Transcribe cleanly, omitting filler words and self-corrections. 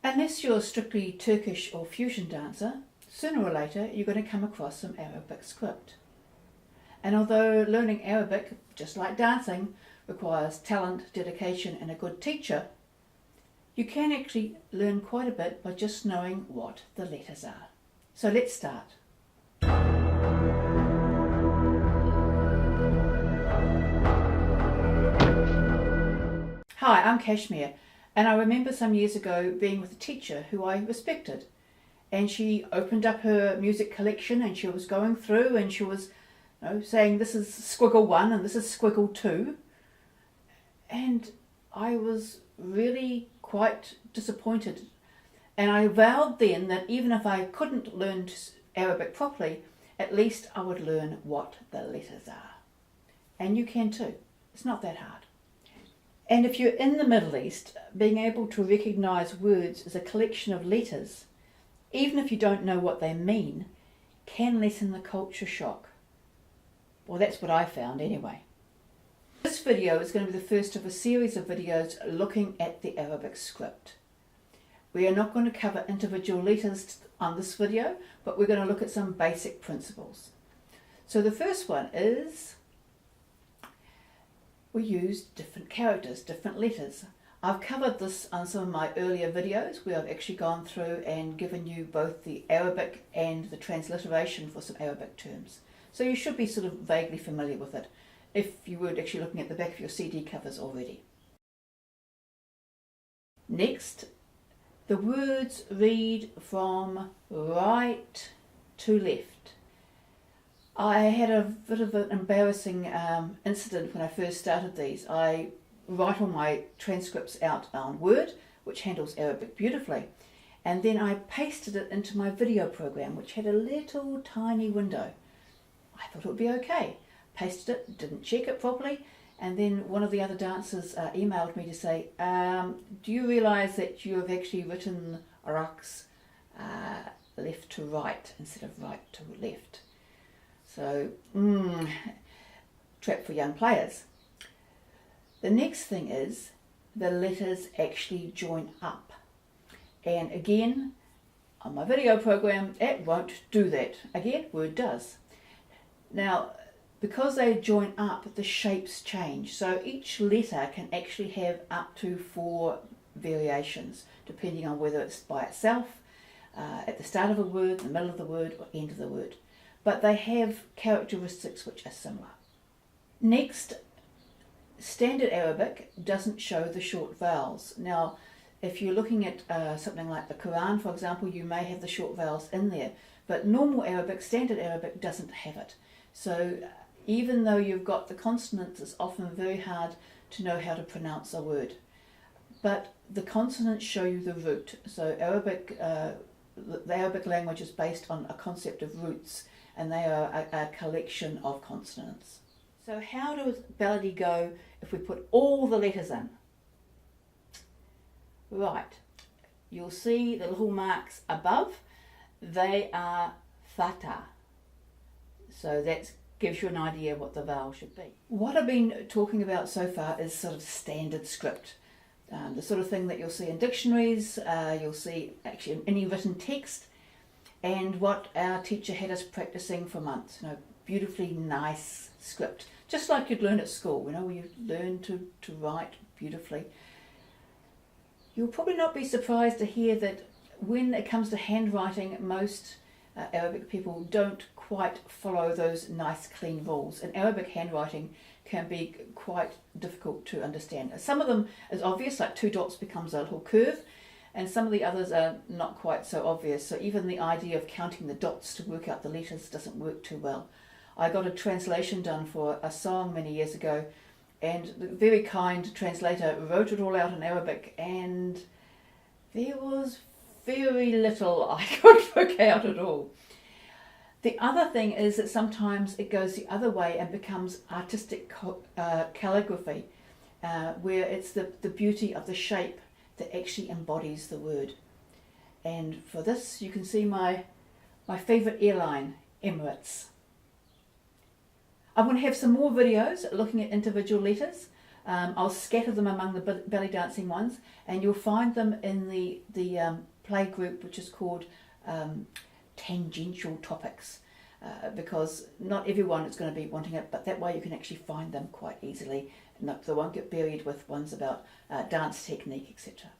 Unless you're a strictly Turkish or fusion dancer, sooner or later you're going to come across some Arabic script. And although learning Arabic, just like dancing, requires talent, dedication and a good teacher, you can actually learn quite a bit by just knowing what the letters are. So let's start. Hi, I'm Kashmir, and I remember some years ago being with a teacher who I respected, and she opened up her music collection and she was going through and she was saying this is squiggle 1 and this is squiggle 2, and I was really quite disappointed, and I vowed then that even if I couldn't learn Arabic properly, at least I would learn what the letters are. And you can too. It's not that hard. And if you're in the Middle East, being able to recognise words as a collection of letters, even if you don't know what they mean, can lessen the culture shock. Well, that's what I found anyway. This video is going to be the first of a series of videos looking at the Arabic script. We are not going to cover individual letters on this video, but we're going to look at some basic principles. So the first one is we use different characters, different letters. I've covered this on some of my earlier videos where I've actually gone through and given you both the Arabic and the transliteration for some Arabic terms. So you should be sort of vaguely familiar with it if you weren't actually looking at the back of your CD covers already. Next, the words read from right to left. I had a bit of an embarrassing incident when I first started these. I write all my transcripts out on Word, which handles Arabic beautifully, and then I pasted it into my video program, which had a little tiny window. I thought it would be okay. Pasted it, didn't check it properly, and then one of the other dancers emailed me to say, do you realise that you have actually written Raqs left to right instead of right to left? So, trap for young players. The next thing is the letters actually join up. And again, on my video program, it won't do that. Again, Word does. Now, because they join up, the shapes change. So each letter can actually have up to 4 variations, depending on whether it's by itself, at the start of a word, the middle of the word, or end of the word. But they have characteristics which are similar. Next, standard Arabic doesn't show the short vowels. Now, if you're looking at something like the Quran, for example, you may have the short vowels in there, but normal Arabic, standard Arabic, doesn't have it. So even though you've got the consonants, it's often very hard to know how to pronounce a word. But the consonants show you the root. So Arabic, the Arabic language is based on a concept of roots, and they are a collection of consonants. So how does melody go if we put all the letters in? Right, you'll see the little marks above. They are fatha. So that gives you an idea what the vowel should be. What I've been talking about so far is sort of standard script. The sort of thing that you'll see in dictionaries, you'll see actually in any written text, and what our teacher had us practicing for months. Beautifully nice script, just like you'd learn at school, where you learn to write beautifully. You'll probably not be surprised to hear that when it comes to handwriting, most Arabic people don't quite follow those nice clean rules, and Arabic handwriting can be quite difficult to understand. Some of them is obvious, like 2 dots becomes a little curve, and some of the others are not quite so obvious, so even the idea of counting the dots to work out the letters doesn't work too well. I got a translation done for a song many years ago, and the very kind translator wrote it all out in Arabic, and there was very little I could work out at all. The other thing is that sometimes it goes the other way and becomes artistic calligraphy, where it's the beauty of the shape that actually embodies the word. And for this, you can see my favourite airline, Emirates. I'm going to have some more videos looking at individual letters, I'll scatter them among the belly dancing ones, and you'll find them in the play group, which is called tangential topics, because not everyone is going to be wanting it, but that way you can actually find them quite easily, and they won't get buried with ones about dance technique, etc.